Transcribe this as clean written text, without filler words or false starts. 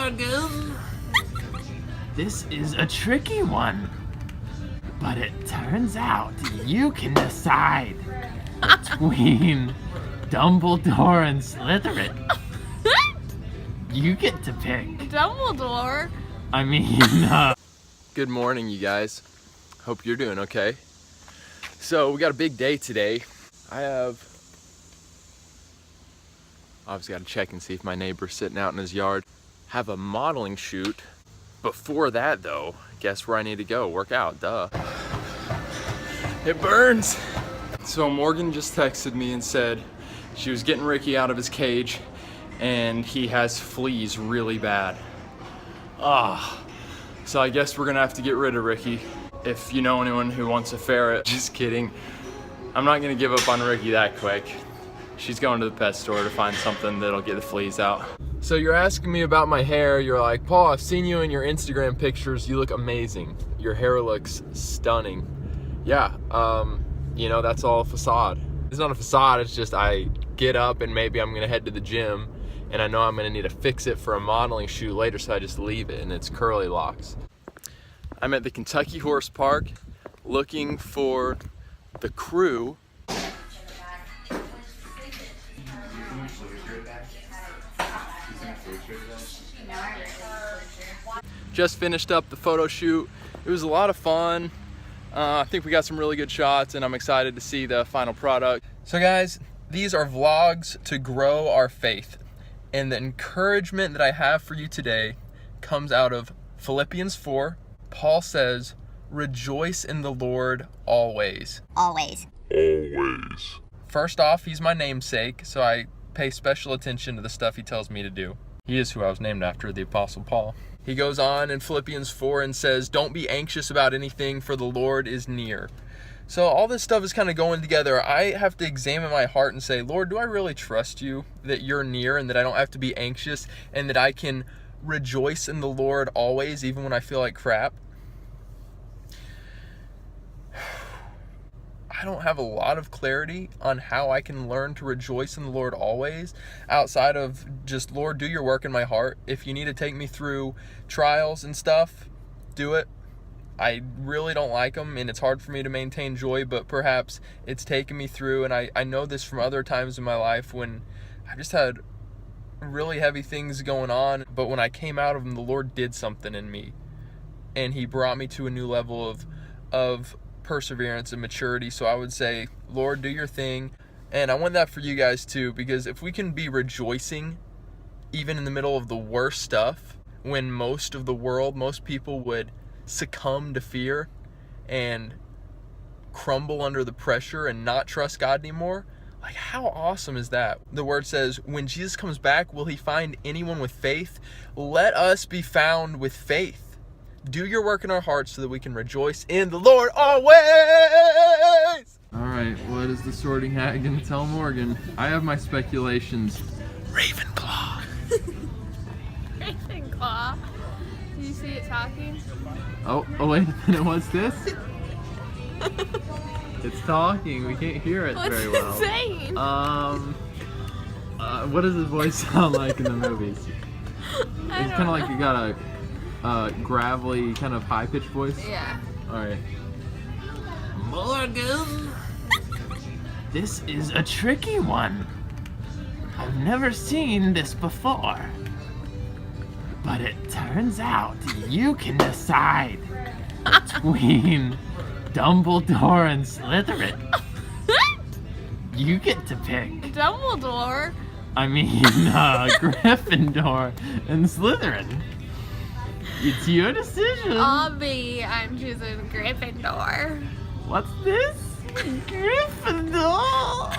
Morgan. This is a tricky one, but it turns out you can decide between Dumbledore and Slytherin. You get to pick. Dumbledore? I mean, Good morning, you guys. Hope you're doing okay. So we got a big day today. I have obviously got to check and see if my neighbor's sitting out in his yard. Have a modeling shoot. Before that though, guess where I need to go? Work out, duh. It burns. So Morgan just texted me and said she was getting Ricky out of his cage and he has fleas really bad. So I guess we're gonna have to get rid of Ricky. If you know anyone who wants a ferret, just kidding. I'm not gonna give up on Ricky that quick. She's going to the pet store to find something that'll get the fleas out. So you're asking me about my hair. You're like, Paul, I've seen you in your Instagram pictures. You look amazing. Your hair looks stunning. Yeah, you know, that's all a facade. It's not a facade, it's just I get up and maybe I'm gonna head to the gym and I know I'm gonna need to fix it for a modeling shoot later, so I just leave it and it's curly locks. I'm at the Kentucky Horse Park looking for the crew. Just finished up the photo shoot. It was a lot of fun. I think we got some really good shots and I'm excited to see the final product. So guys, these are vlogs to grow our faith. And the encouragement that I have for you today comes out of Philippians 4. Paul says, rejoice in the Lord always. Always. Always. First off, he's my namesake, so I pay special attention to the stuff he tells me to do. He is who I was named after, the Apostle Paul. He goes on in Philippians 4 and says, don't be anxious about anything, for the Lord is near. So all this stuff is kind of going together. I have to examine my heart and say, Lord, do I really trust you that you're near and that I don't have to be anxious and that I can rejoice in the Lord always, even when I feel like crap? I don't have a lot of clarity on how I can learn to rejoice in the Lord always, outside of just, Lord, do your work in my heart. If you need to take me through trials and stuff, do it. I really don't like them and it's hard for me to maintain joy, but perhaps it's taken me through, and I know this from other times in my life when I've just had really heavy things going on, but when I came out of them, the Lord did something in me and he brought me to a new level of perseverance and maturity. So I would say, Lord, do your thing. And I want that for you guys too, because if we can be rejoicing even in the middle of the worst stuff, when most of the world, most people would succumb to fear and crumble under the pressure and not trust God anymore, like how awesome is that? The word says, when Jesus comes back, will he find anyone with faith? Let us be found with faith. Do your work in our hearts so that we can rejoice in the Lord always. All right, what is the sorting hat gonna tell Morgan? I have my speculations. Ravenclaw. Ravenclaw. Do you see it talking? Oh, wait a minute, what's this? It's talking, we can't hear it very well. What's it saying? What does his voice sound like in the movies? It's kind of like you got a gravelly, kind of high-pitched voice? Yeah. Alright. Morgan. This is a tricky one. I've never seen this before. But it turns out you can decide between Dumbledore and Slytherin. You get to pick. Dumbledore? I mean, Gryffindor and Slytherin. It's your decision. I'm choosing Gryffindor. What's this? Gryffindor.